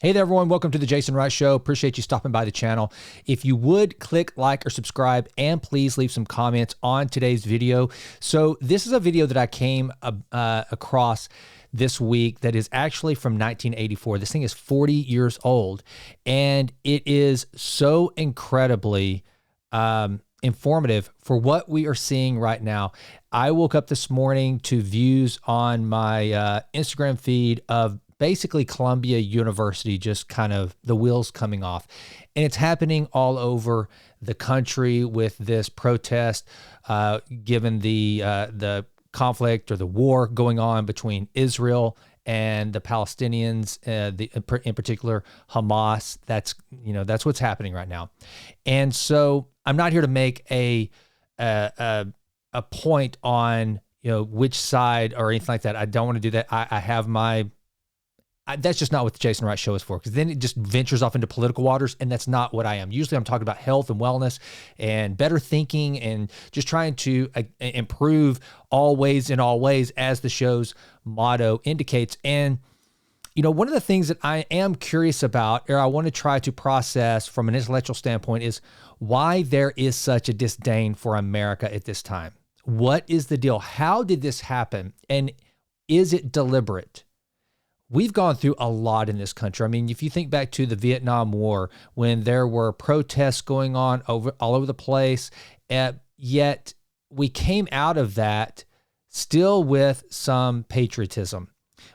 Hey there, everyone. Welcome to the Jason Wright Show. Appreciate you stopping by the channel. If you would, click like or subscribe, and please leave some comments on today's video. So this is a video that I came across this week that is actually from 1984. This thing is 40 years old, and it is so incredibly informative for what we are seeing right now. I woke up this morning to views on my Instagram feed of basically Columbia University, just kind of the wheels coming off. And it's happening all over the country with this protest, given the conflict or the war going on between Israel and the Palestinians, in particular Hamas. That's what's happening right now. And so I'm not here to make a point on which side or anything like that. I don't want to do that. I have my that's just not what the Jason Wright Show is for, because then it just ventures off into political waters, and that's not what I am. Usually I'm talking about health and wellness and better thinking and just trying to improve all ways in all ways, as the show's motto indicates. And, one of the things that I am curious about, or I want to try to process from an intellectual standpoint, is why there is such a disdain for America at this time. What is the deal? How did this happen? And is it deliberate? We've gone through a lot in this country. I mean, if you think back to the Vietnam War, when there were protests going on all over the place, yet we came out of that still with some patriotism.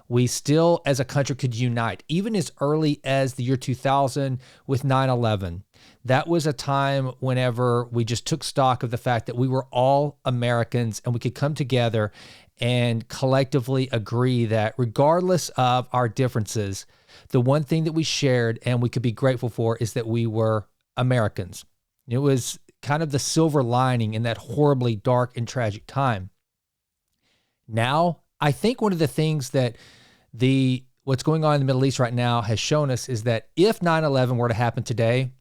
We still, as a country, could unite, even as early as the year 2000 with 9/11. That was a time whenever we just took stock of the fact that we were all Americans and we could come together and collectively agree that regardless of our differences, the one thing that we shared and we could be grateful for is that we were Americans. It was kind of the silver lining in that horribly dark and tragic time. Now, I think one of the things that what's going on in the Middle East right now has shown us is that if 9/11 were to happen today,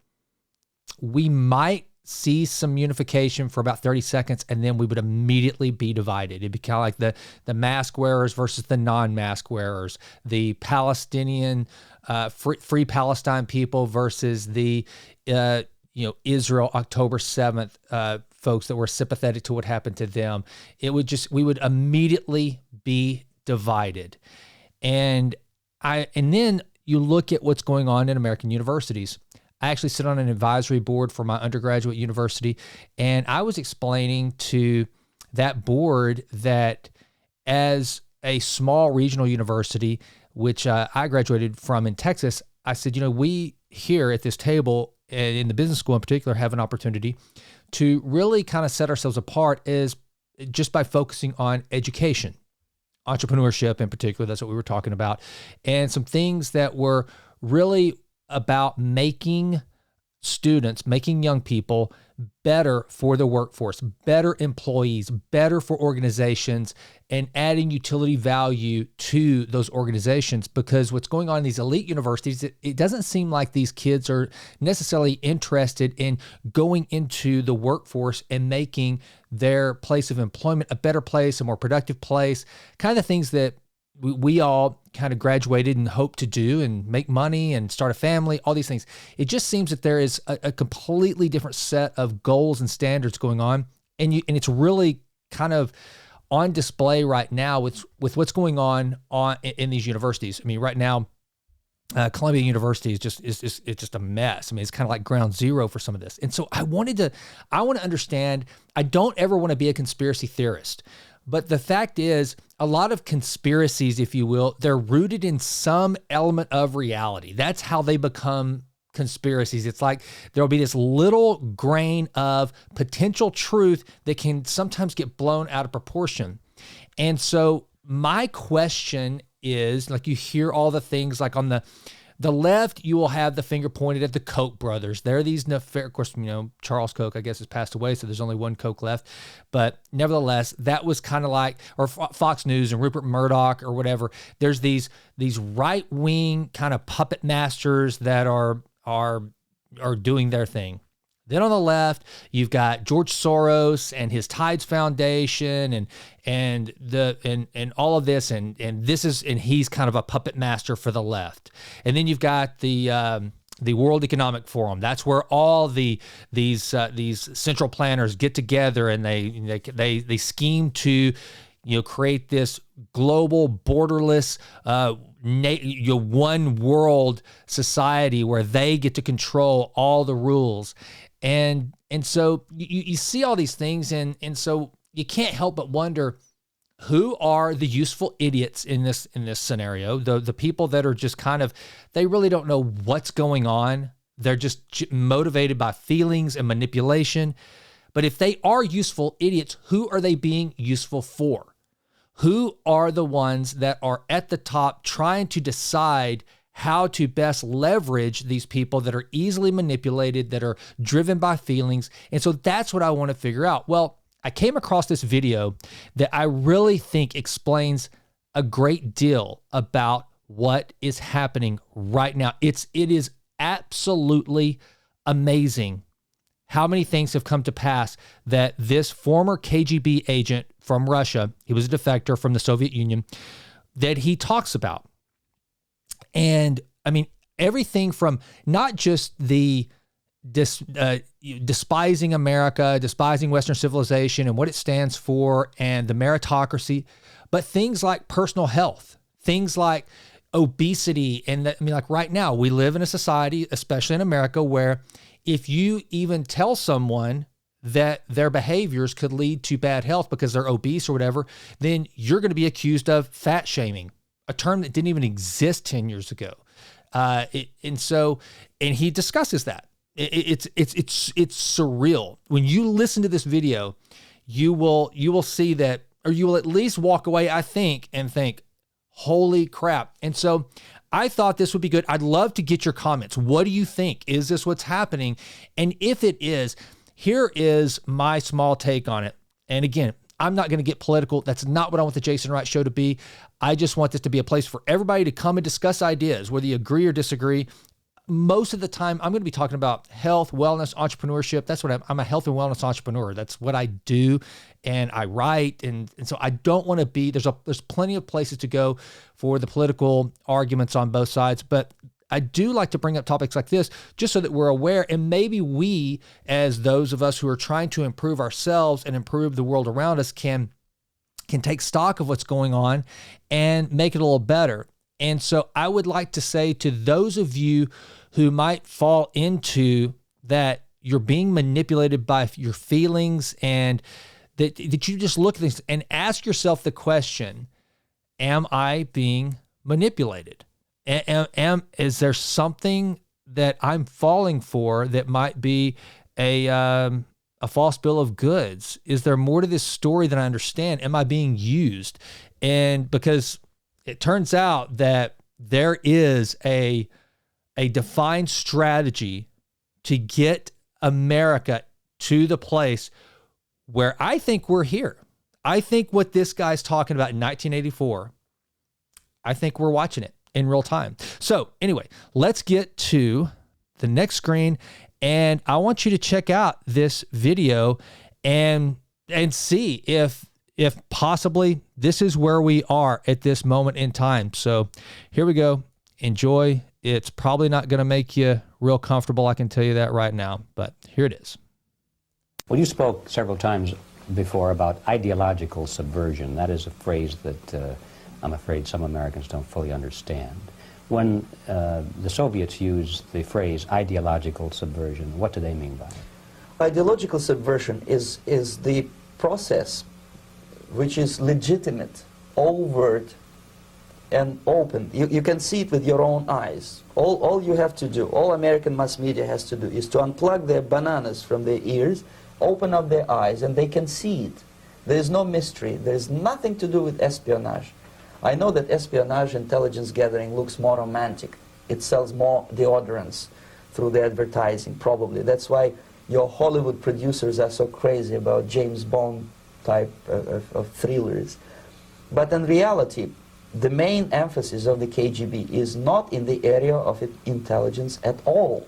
we might see some unification for about 30 seconds, and then we would immediately be divided. It'd be kind of like the mask wearers versus the non-mask wearers, the Palestinian, free Palestine people versus the, Israel October 7th folks that were sympathetic to what happened to them. We would immediately be divided. And then you look at what's going on in American universities. I actually sit on an advisory board for my undergraduate university, and I was explaining to that board that as a small regional university, which I graduated from in Texas, I said, we here at this table, and in the business school in particular, have an opportunity to really kind of set ourselves apart is just by focusing on education, entrepreneurship in particular. That's what we were talking about, and some things that were really about making young people better for the workforce, better employees, better for organizations, and adding utility value to those organizations. Because what's going on in these elite universities, it doesn't seem like these kids are necessarily interested in going into the workforce and making their place of employment a better place, a more productive place, kind of things that we all kind of graduated and hope to do, and make money and start a family, all these things. It just seems that there is a completely different set of goals and standards going on. And it's really kind of on display right now with what's going on in these universities. I mean, right now, Columbia University is just a mess. I mean, it's kind of like ground zero for some of this. And so I want to understand. I don't ever want to be a conspiracy theorist, but the fact is, a lot of conspiracies, if you will, they're rooted in some element of reality. That's how they become conspiracies. It's like there'll be this little grain of potential truth that can sometimes get blown out of proportion. And so my question is, like, you hear all the things, like on the left, you will have the finger pointed at the Koch brothers. They're these nefarious, of course, Charles Koch, I guess, has passed away, so there's only one Koch left. But nevertheless, that was kind of like, or Fox News and Rupert Murdoch or whatever. There's these right-wing kind of puppet masters that are doing their thing. Then on the left, you've got George Soros and his Tides Foundation and all of this, and he's kind of a puppet master for the left. And then you've got the World Economic Forum. That's where all these central planners get together, and they scheme to create this global, borderless, one world society where they get to control all the rules. And so you see all these things, and so you can't help but wonder, who are the useful idiots in this scenario? The people that are just kind of, they really don't know what's going on. They're just motivated by feelings and manipulation. But if they are useful idiots, who are they being useful for? Who are the ones that are at the top trying to decide how to best leverage these people that are easily manipulated, that are driven by feelings? And so that's what I want to figure out. Well, I came across this video that I really think explains a great deal about what is happening right now. It is absolutely amazing how many things have come to pass that this former KGB agent from Russia, he was a defector from the Soviet Union, that he talks about. And I mean, everything from not just the despising America, despising Western civilization and what it stands for and the meritocracy, but things like personal health, things like obesity. And like right now, we live in a society, especially in America, where if you even tell someone that their behaviors could lead to bad health because they're obese or whatever, then you're going to be accused of fat shaming, a term that didn't even exist 10 years ago. And he discusses that. It's surreal. When you listen to this video, you will see that, or you will at least walk away, I think, and think, holy crap. And so I thought this would be good. I'd love to get your comments. What do you think? Is this what's happening? And if it is, here is my small take on it. And again, I'm not going to get political. That's not what I want the Jason Wright Show to be. I just want this to be a place for everybody to come and discuss ideas, whether you agree or disagree. Most of the time, I'm going to be talking about health, wellness, entrepreneurship. That's what I'm a health and wellness entrepreneur. That's what I do, and I write. And so I don't want to be, there's plenty of places to go for the political arguments on both sides. But I do like to bring up topics like this just so that we're aware, and maybe we, as those of us who are trying to improve ourselves and improve the world around us, can take stock of what's going on and make it a little better. And so I would like to say to those of you who might fall into that, you're being manipulated by your feelings, and that you just look at things and ask yourself the question, am I being manipulated? Is there something that I'm falling for that might be a false bill of goods? Is there more to this story than I understand? Am I being used? And because it turns out that there is a defined strategy to get America to the place where I think we're here. I think what this guy's talking about in 1984, I think we're watching it in real time. So anyway, let's get to the next screen, and I want you to check out this video and see if possibly this is where we are at this moment in time. So here we go. Enjoy. It's probably not going to make you real comfortable, I can tell you that right now, but here it is. Well, you spoke several times before about ideological subversion. That is a phrase that I'm afraid some Americans don't fully understand. When the Soviets used the phrase ideological subversion, what do they mean by it? Ideological subversion is the process which is legitimate, overt, and open. You can see it with your own eyes. All you have to do, all American mass media has to do, is to unplug their bananas from their ears, open up their eyes, and they can see it. There is no mystery. There is nothing to do with espionage. I know that espionage intelligence gathering looks more romantic. It sells more deodorants through the advertising, probably. That's why your Hollywood producers are so crazy about James Bond type of thrillers. But in reality, the main emphasis of the KGB is not in the area of intelligence at all.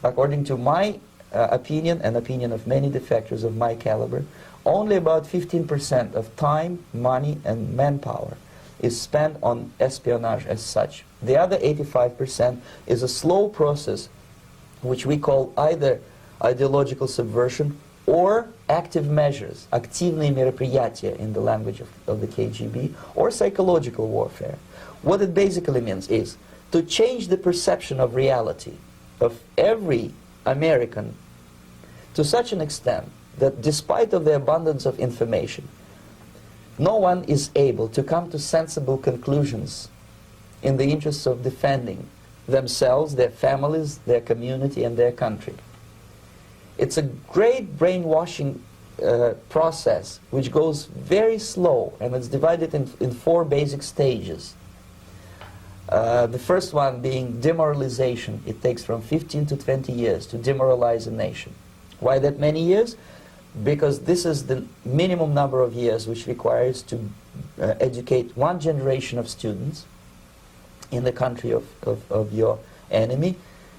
According to my opinion and opinion of many defectors of my caliber, only about 15% of time, money, and manpower is spent on espionage as such. The other 85% is a slow process which we call either ideological subversion or active measures, активные мероприятия in the language of the KGB, or psychological warfare. What it basically means is to change the perception of reality of every American to such an extent that despite of the abundance of information, no one is able to come to sensible conclusions in the interests of defending themselves, their families, their community, and their country. It's a great brainwashing process which goes very slow, and it's divided in 4 basic stages. The first one being demoralization. It takes from 15 to 20 years to demoralize a nation. Why that many years? Because this is the minimum number of years which requires to educate one generation of students in the country of your enemy,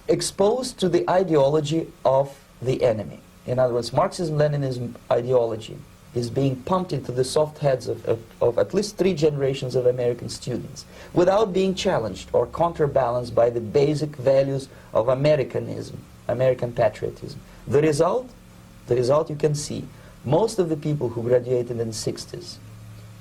exposed to the ideology of the enemy. In other words, Marxism-Leninism ideology is being pumped into the soft heads of at least 3 generations of American students without being challenged or counterbalanced by the basic values of Americanism, American patriotism. The result you can see. Most of the people who graduated in the 60s,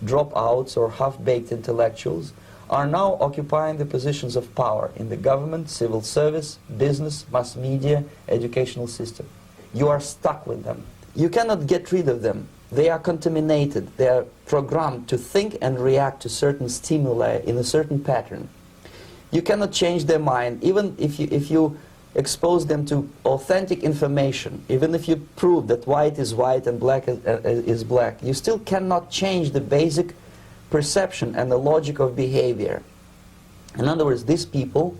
dropouts or half-baked intellectuals, are now occupying the positions of power in the government, civil service, business, mass media, educational system. You are stuck with them. You cannot get rid of them. They are contaminated. They are programmed to think and react to certain stimuli in a certain pattern. You cannot change their mind, even if you expose them to authentic information, even if you prove that white is white and black is black, you still cannot change the basic perception and the logic of behavior. In other words, these people,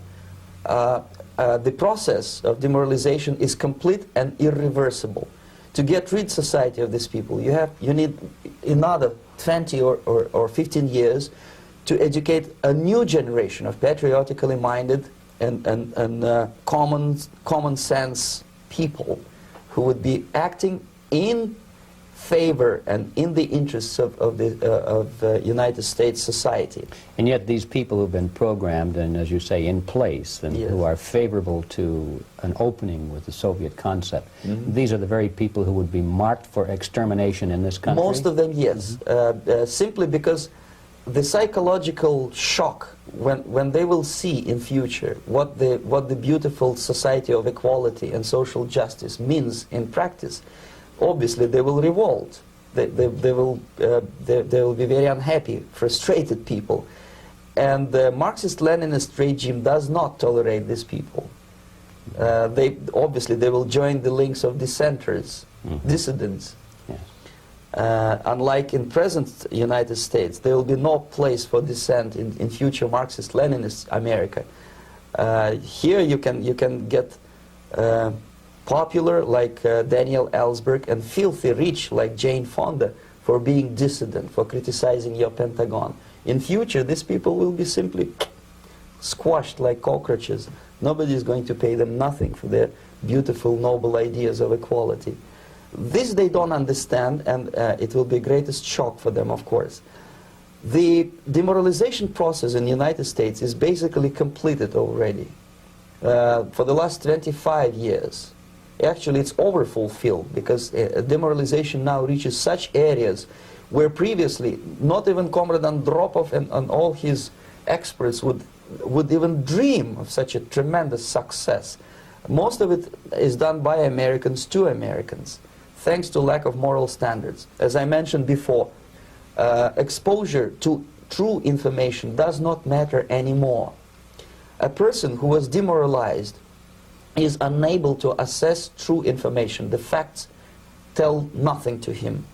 the process of demoralization is complete and irreversible. To get rid society of these people, you need another 20 or 15 years to educate a new generation of patriotically minded and common sense people who would be acting in favor and in the interests of the United States society. And yet these people who've been programmed and, as you say, in place, and Yes. who are favorable to an opening with the Soviet concept, these are the very people who would be marked for extermination in this country? Most of them, yes. Simply because the psychological shock when they will see in future what the beautiful society of equality and social justice means in practice, obviously they will revolt. They will be very unhappy, frustrated people. And the Marxist-Leninist regime does not tolerate these people. Obviously they will join the links of dissenters, dissidents. Yes. Unlike in present United States, there will be no place for dissent in future Marxist-Leninist America. Here you can get popular like Daniel Ellsberg and filthy rich like Jane Fonda for being dissident, for criticizing your Pentagon. In future, these people will be simply squashed like cockroaches. Nobody is going to pay them nothing for their beautiful, noble ideas of equality. This they don't understand, and it will be the greatest shock for them, of course. The demoralization process in the United States is basically completed already. For the last 25 years. Actually, it's overfulfilled, because demoralization now reaches such areas where previously not even Comrade Andropov and all his experts would even dream of such a tremendous success. Most of it is done by Americans to Americans, thanks to lack of moral standards. As I mentioned before, exposure to true information does not matter anymore. A person who was demoralized is unable to assess true information. The facts tell nothing to him.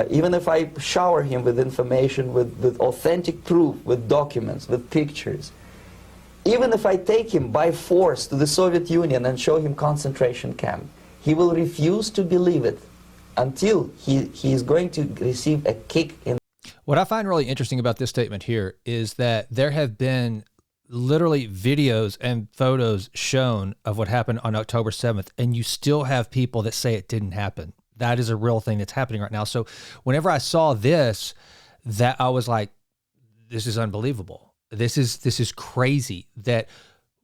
Even if I shower him with information, with authentic proof, with documents, with pictures, even if I take him by force to the Soviet Union and show him concentration camp, he will refuse to believe it until he is going to receive a kick in. What I find really interesting about this statement here is that there have been literally videos and photos shown of what happened on October 7th, and you still have people that say it didn't happen. That is a real thing that's happening right now. So whenever I saw this, that I was like, this is unbelievable. This is crazy that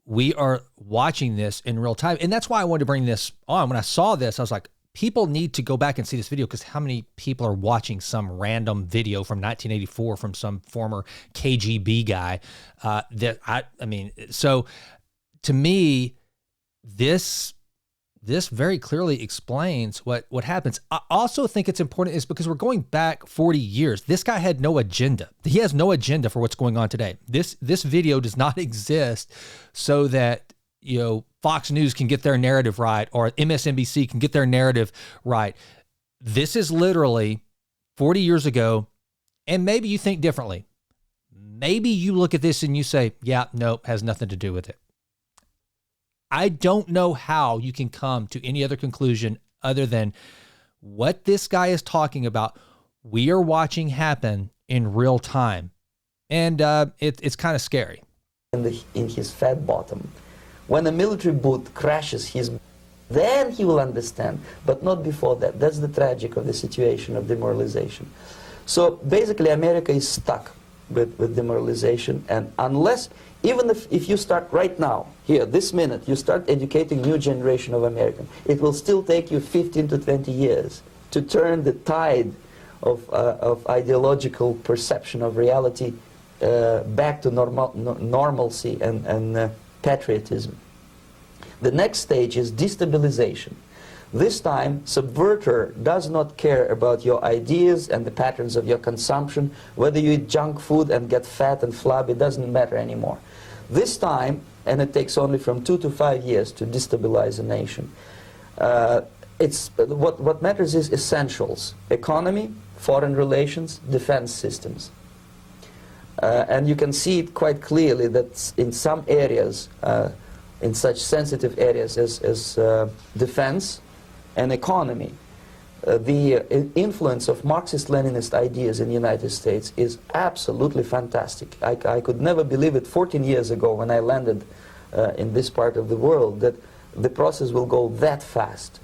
we are watching this in real time. And that's why I wanted to bring this on. When I saw this, I was like, people need to go back and see this video, because how many people are watching some random video from 1984 from some former KGB guy? So to me, this very clearly explains what happens. I also think it's important is because we're going back 40 years. This guy had no agenda. He has no agenda for what's going on today. This video does not exist so that, Fox News can get their narrative right, or MSNBC can get their narrative right. This is literally 40 years ago, and maybe you think differently. Maybe you look at this and you say, yeah, nope, has nothing to do with it. I don't know how you can come to any other conclusion other than what this guy is talking about. We are watching happen in real time, and it's kind of scary. In his fat bottom. When a military boot crashes then he will understand, but not before that. That's the tragic of the situation of demoralization. So basically America is stuck with demoralization, and unless, even if you start right now, here, this minute, you start educating new generation of Americans, it will still take you 15 to 20 years to turn the tide of ideological perception of reality back to normalcy and patriotism. The next stage is destabilization. This time, subverter does not care about your ideas and the patterns of your consumption. Whether you eat junk food and get fat and flabby, it doesn't matter anymore. This time, and it takes only from 2 to 5 years to destabilize a nation, what matters is essentials: economy, foreign relations, defense systems. And you can see it quite clearly that in some areas, in such sensitive areas as defense and economy, the influence of Marxist-Leninist ideas in the United States is absolutely fantastic. I could never believe it 14 years ago when I landed in this part of the world, that the process will go that fast.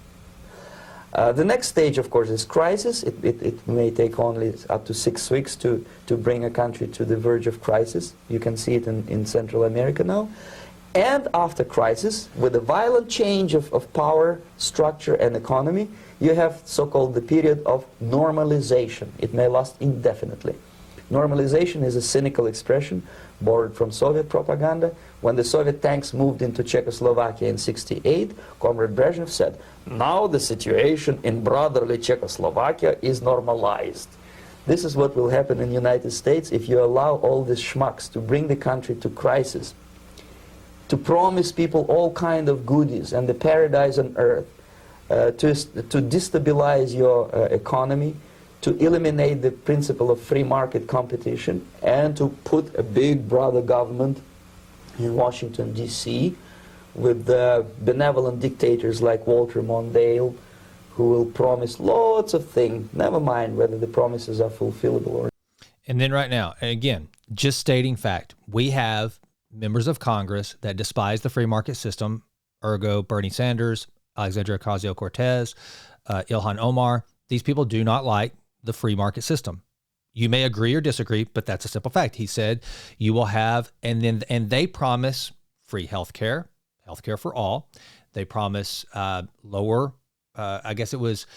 The next stage, of course, is crisis. It may take only up to 6 weeks to bring a country to the verge of crisis. You can see it in Central America now. And after crisis, with a violent change of power, structure, and economy, you have so-called the period of normalization. It may last indefinitely. Normalization is a cynical expression borrowed from Soviet propaganda. When the Soviet tanks moved into Czechoslovakia in '68, Comrade Brezhnev said, now the situation in brotherly Czechoslovakia is normalized. This is what will happen in the United States if you allow all these schmucks to bring the country to crisis, to promise people all kind of goodies and the paradise on earth, to destabilize your economy, to eliminate the principle of free market competition, and to put a big brother government in Washington, D.C., with benevolent dictators like Walter Mondale, who will promise lots of things, never mind whether the promises are fulfillable or not. And then right now, again, just stating fact, we have members of Congress that despise the free market system, ergo Bernie Sanders, Alexandria Ocasio-Cortez, Ilhan Omar. These people do not like the free market system. You may agree or disagree, but that's a simple fact. He said you will have, and they promise free healthcare for all. They promise lower, I guess it was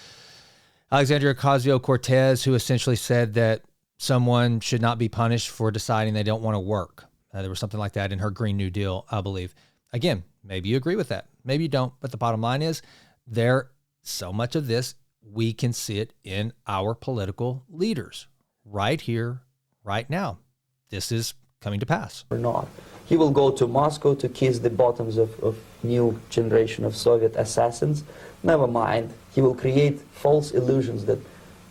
Alexandria Ocasio-Cortez who essentially said that someone should not be punished for deciding they don't want to work. There was something like that in her Green New Deal, I believe. Again, maybe you agree with that. Maybe you don't. But the bottom line is so much of this, we can see it in our political leaders right here, right now. This is coming to pass. Or not. He will go to Moscow to kiss the bottoms of new generation of Soviet assassins. Never mind. He will create false illusions that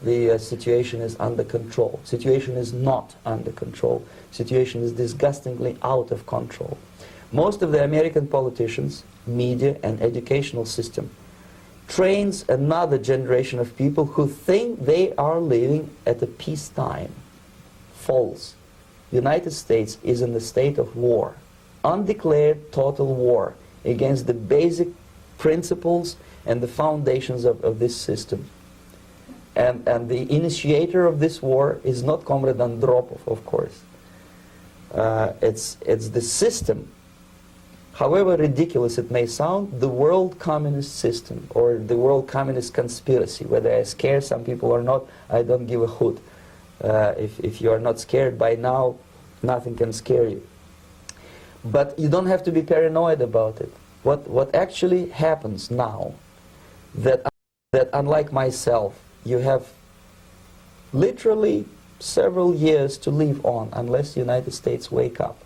the situation is under control. Situation is not under control. Situation is disgustingly out of control. Most of the American politicians, media, and educational system trains another generation of people who think they are living at a peacetime. False. The United States is in the state of war. undeclared total war against the basic principles and the foundations of this system. And the initiator of this war is not Comrade Andropov, of course. It's the system. However ridiculous it may sound, the world communist system or the world communist conspiracy, whether I scare some people or not, I don't give a hoot. If you are not scared by now, nothing can scare you. But you don't have to be paranoid about it. What actually happens now, that unlike myself, you have literally several years to live on unless the United States wake up.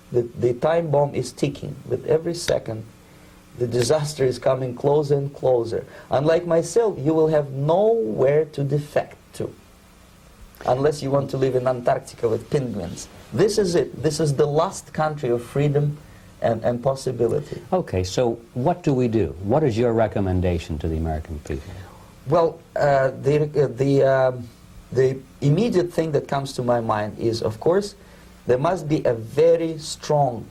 The time bomb is ticking. With every second, the disaster is coming closer and closer. Unlike myself, you will have nowhere to defect to, unless you want to live in Antarctica with penguins. This is it. This is the last country of freedom and possibility. Okay, so what do we do? What is your recommendation to the American people? Well, the immediate thing that comes to my mind is, of course, there must be a very strong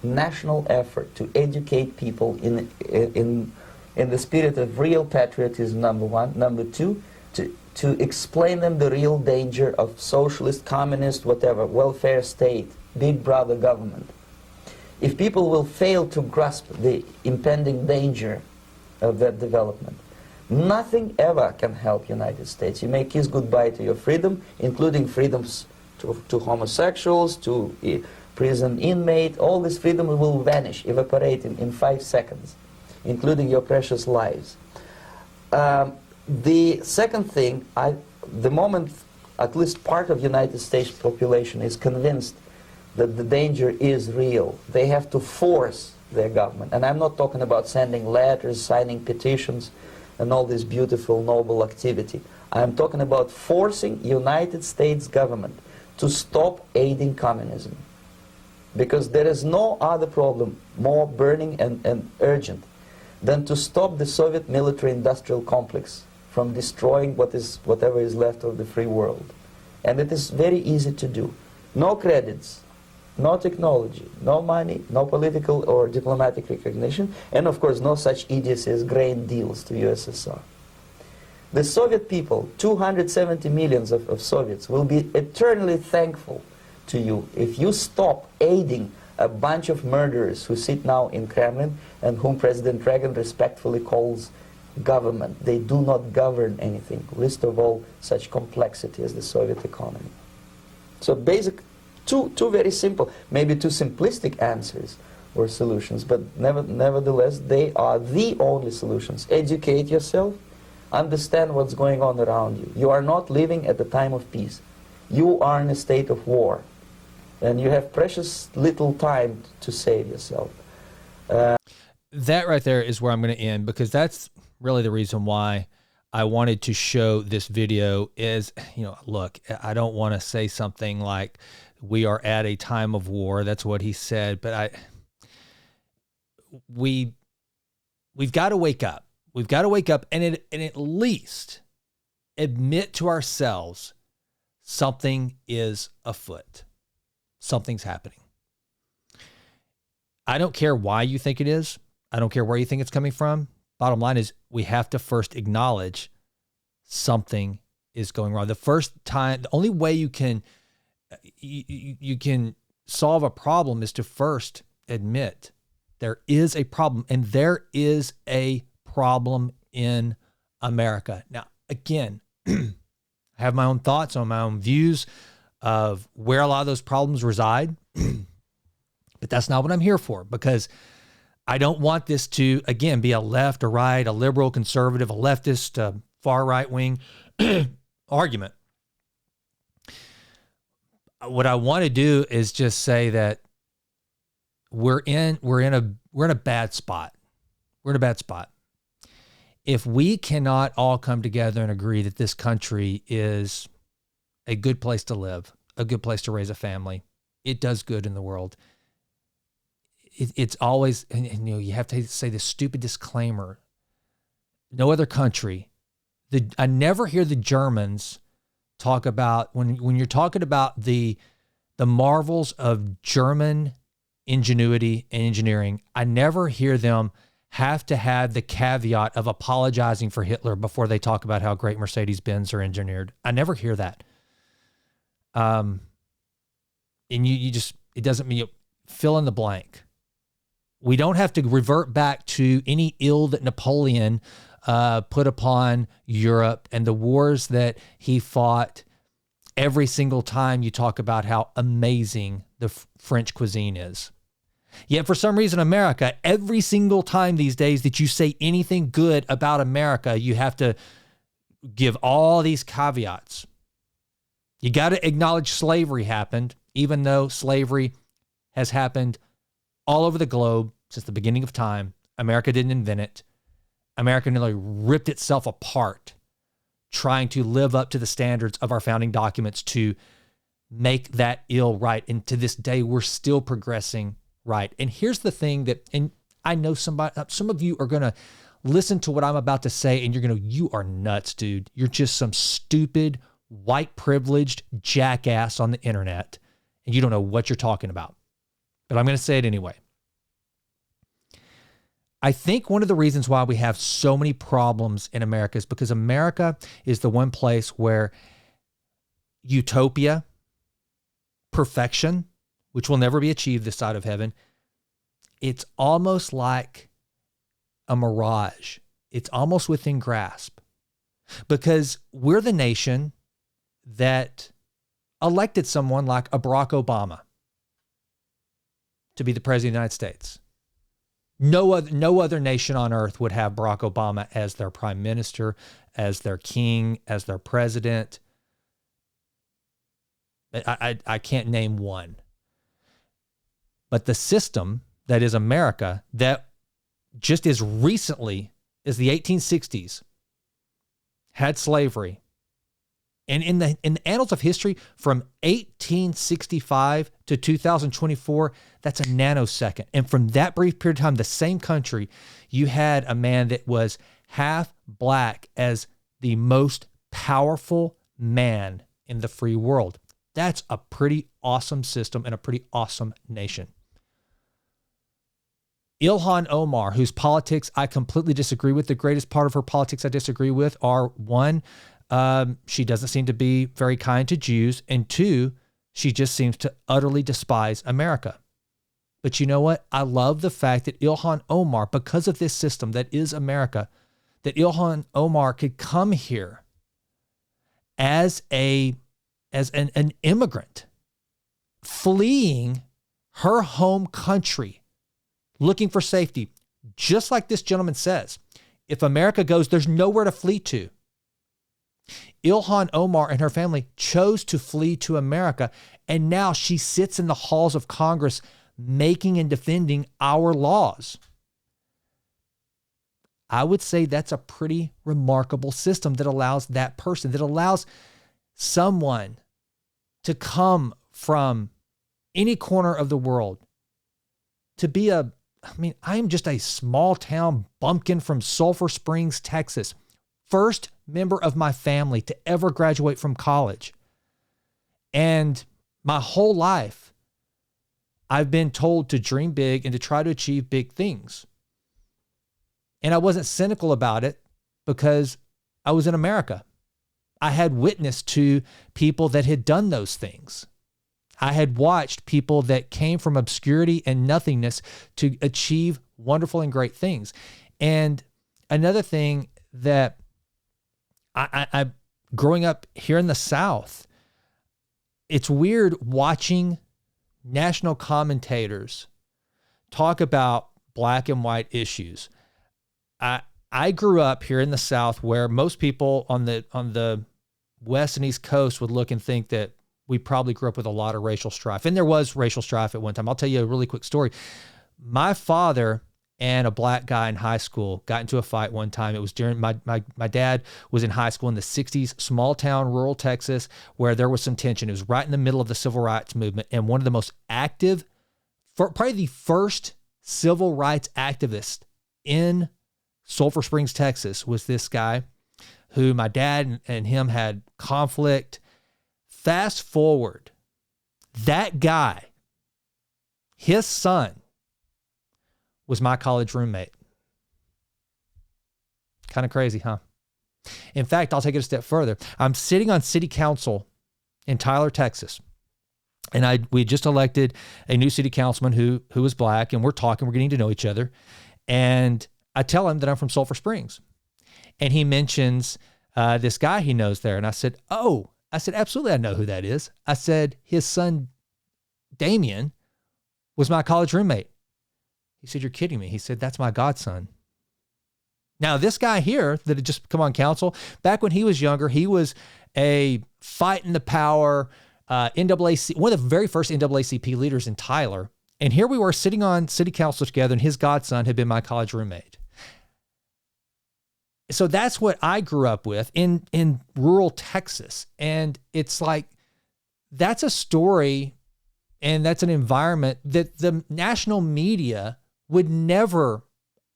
national effort to educate people in the spirit of real patriotism, number one. Number two, to explain them the real danger of socialist, communist, whatever, welfare state, big brother government. If people will fail to grasp the impending danger of that development, nothing ever can help United States. You may kiss goodbye to your freedom, including freedoms to homosexuals, to prison inmate. All this freedom will vanish, evaporate in 5 seconds, including your precious lives. The second thing, the moment at least part of United States population is convinced that the danger is real, they have to force their government. And I'm not talking about sending letters, signing petitions, and all this beautiful, noble activity. I'm talking about forcing United States government to stop aiding communism. Because there is no other problem more burning and urgent than to stop the Soviet military-industrial complex from destroying whatever is left of the free world. And it is very easy to do. No credits, no technology, no money, no political or diplomatic recognition, and of course no such idiocy as grain deals to USSR. The Soviet people, 270 millions of Soviets, will be eternally thankful to you if you stop aiding a bunch of murderers who sit now in Kremlin and whom President Reagan respectfully calls government. They do not govern anything, least of all such complexity as the Soviet economy. So basic, two very simple, maybe too simplistic answers or solutions, but nevertheless they are the only solutions. Educate yourself, understand what's going on around you. You are not living at the time of peace. You are in a state of war, and you have precious little time to save yourself. That right there is where I'm going to end, because that's really the reason why I wanted to show this video is, look, I don't want to say something like we are at a time of war. That's what he said, but we've got to wake up. We've got to wake up and at least admit to ourselves something is afoot. Something's happening. I don't care why you think it is. I don't care where you think it's coming from. Bottom line is we have to first acknowledge something is going wrong. The only way you can solve a problem is to first admit there is a problem, and there is a problem in America. Now, again, I have my own thoughts on my own views of where a lot of those problems reside, but that's not what I'm here for, because I don't want this to, again, be a left or right, a liberal, conservative, a leftist, a far right-wing argument. What I want to do is just say that we're in a bad spot. We're in a bad spot. If we cannot all come together and agree that this country is a good place to live, a good place to raise a family, it does good in the world. It's always, and you have to say this stupid disclaimer. No other country. I never hear the Germans talk about, when you're talking about the marvels of German ingenuity and engineering. I never hear them have to have the caveat of apologizing for Hitler before they talk about how great Mercedes-Benz are engineered. I never hear that. And you just, it doesn't mean fill in the blank. We don't have to revert back to any ill that Napoleon put upon Europe and the wars that he fought every single time you talk about how amazing the French cuisine is. Yet for some reason, America, every single time these days that you say anything good about America, you have to give all these caveats. You got to acknowledge slavery happened, even though slavery has happened all over the globe since the beginning of time. America didn't invent it. America nearly ripped itself apart trying to live up to the standards of our founding documents to make that ill right. And to this day, we're still progressing right. And here's the thing that, and I know some of you are going to listen to what I'm about to say and you're going to, you are nuts, dude. You're just some stupid, white privileged jackass on the internet and you don't know what you're talking about. But I'm going to say it anyway. I think one of the reasons why we have so many problems in America is because America is the one place where utopia, perfection, which will never be achieved this side of heaven, it's almost like a mirage. It's almost within grasp because we're the nation that elected someone like a Barack Obama to be the president of the United States. No other nation on earth would have Barack Obama as their prime minister, as their king, as their president. I can't name one. But the system that is America, that just as recently as the 1860s had slavery, and in the annals of history, from 1865 to 2024, that's a nanosecond. And from that brief period of time, the same country, you had a man that was half black as the most powerful man in the free world. That's a pretty awesome system and a pretty awesome nation. Ilhan Omar, whose politics I completely disagree with, the greatest part of her politics I disagree with are, one, she doesn't seem to be very kind to Jews, and two, she just seems to utterly despise America. But you know what? I love the fact that Ilhan Omar, because of this system that is America, that Ilhan Omar could come here as an immigrant, fleeing her home country, looking for safety. Just like this gentleman says, if America goes, there's nowhere to flee to. Ilhan Omar and her family chose to flee to America, and now she sits in the halls of Congress making and defending our laws. I would say that's a pretty remarkable system that allows that person, that allows someone to come from any corner of the world to be I'm just a small town bumpkin from Sulphur Springs, Texas. First member of my family to ever graduate from college. And my whole life, I've been told to dream big and to try to achieve big things. And I wasn't cynical about it because I was in America. I had witnessed to people that had done those things. I had watched people that came from obscurity and nothingness to achieve wonderful and great things. And another thing that I growing up here in the South, it's weird watching national commentators talk about black and white issues. I grew up here in the South where most people on the West and East Coast would look and think that we probably grew up with a lot of racial strife. And there was racial strife at one time. I'll tell you a really quick story. My father and a black guy in high school got into a fight one time. It was during my dad was in high school in the 60s, small town, rural Texas, where there was some tension. It was right in the middle of the civil rights movement. And one of the most active, probably the first civil rights activist in Sulphur Springs, Texas, was this guy who my dad and him had conflict. Fast forward, that guy, His son was my college roommate. Kind of crazy, huh? In fact, I'll take it a step further. I'm sitting on city council in Tyler, Texas. And we just elected a new city councilman who was black, and we're getting to know each other. And I tell him that I'm from Sulphur Springs. And he mentions this guy he knows there. And I said, absolutely, I know who that is. I said, his son, Damien, was my college roommate. He said, you're kidding me. He said, that's my godson. Now, this guy here that had just come on council, back when he was younger, he was a fighting the power, NAACP, one of the very first NAACP leaders in Tyler. And here we were sitting on city council together, and his godson had been my college roommate. So that's what I grew up with in rural Texas. And it's like, that's a story and that's an environment that the national media would never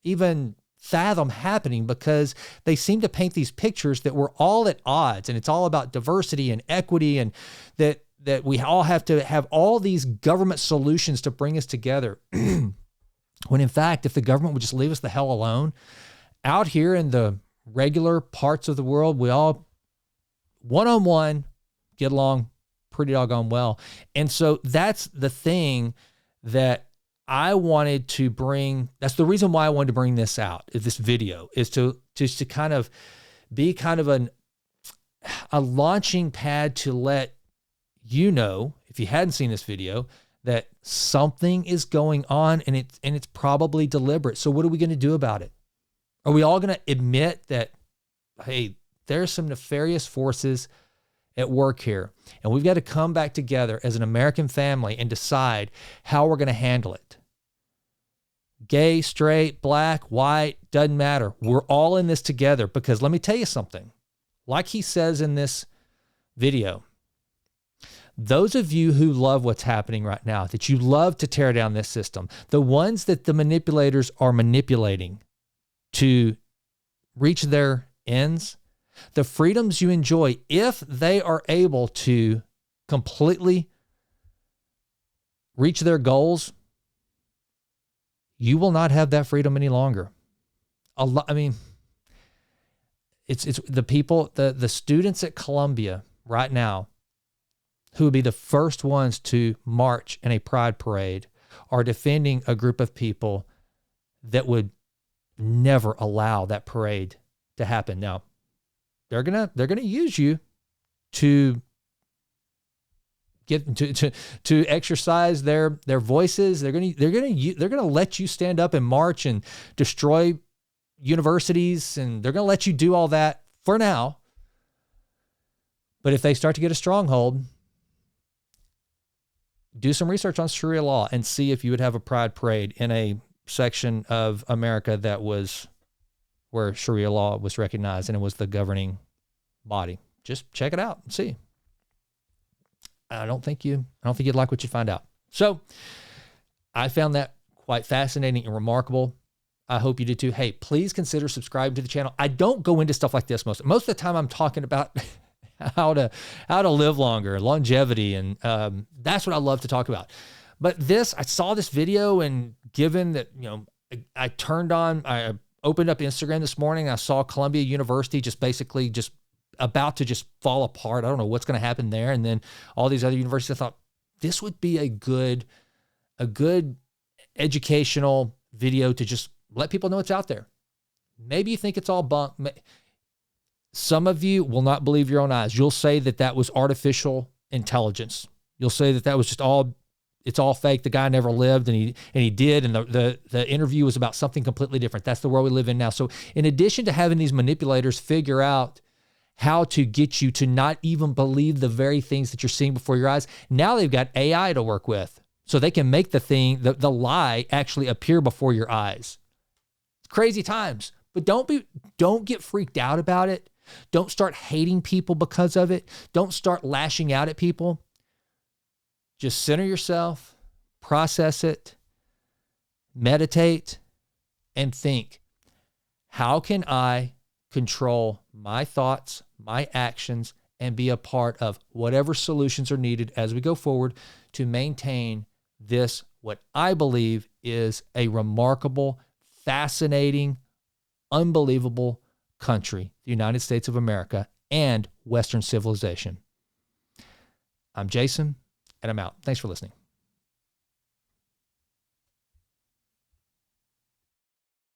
even fathom happening, because they seem to paint these pictures that we're all at odds, and it's all about diversity and equity, and that we all have to have all these government solutions to bring us together. When in fact, if the government would just leave us the hell alone, out here in the regular parts of the world, we all one-on-one get along pretty doggone well. And so that's the thing that I wanted to bring. That's the reason why I wanted to bring this out, this video, is to kind of be kind of a launching pad to let you know, if you hadn't seen this video, that something is going on, and it's probably deliberate. So what are we going to do about it? Are we all going to admit that, hey, there's some nefarious forces at work here, and we've got to come back together as an American family and decide how we're going to handle it? Gay, straight, black, white, doesn't matter. We're all in this together, because let me tell you something. Like he says in this video, those of you who love what's happening right now, that you love to tear down this system, the ones that the manipulators are manipulating to reach their ends, the freedoms you enjoy, if they are able to completely reach their goals, you will not have that freedom any longer. It's the people, the students at Columbia right now, who would be the first ones to march in a pride parade, are defending a group of people that would never allow that parade to happen. Now, they're gonna use you to get to exercise their voices. They're gonna let you stand up and march and destroy universities, and they're gonna let you do all that for now. But if they start to get a stronghold, do some research on Sharia law and see if you would have a pride parade in a section of America that was where Sharia law was recognized and it was the governing body. Just check it out and see. I don't think you'd like what you find out. So I found that quite fascinating and remarkable. I hope you did too. Hey, please consider subscribing to the channel. I don't go into stuff like this most of the time. I'm talking about how to live longer, longevity, and that's what I love to talk about. But I saw this video, and given that, I opened up Instagram this morning, I saw Columbia University just about to just fall apart. I don't know what's going to happen there. And then all these other universities, I thought this would be a good educational video to just let people know it's out there. Maybe you think it's all bunk. Some of you will not believe your own eyes. You'll say that was artificial intelligence. You'll say that was just it's all fake. The guy never lived, and he did, and the interview was about something completely different. That's the world we live in now. So in addition to having these manipulators figure out how to get you to not even believe the very things that you're seeing before your eyes, now they've got AI to work with. So they can make the lie actually appear before your eyes. It's crazy times. But don't get freaked out about it. Don't start hating people because of it. Don't start lashing out at people. Just center yourself, process it, meditate, and think, how can I control my thoughts, my actions, and be a part of whatever solutions are needed as we go forward to maintain this what I believe is a remarkable, fascinating, unbelievable country, the United States of America, and Western civilization. I'm Jason, and I'm out. Thanks for listening.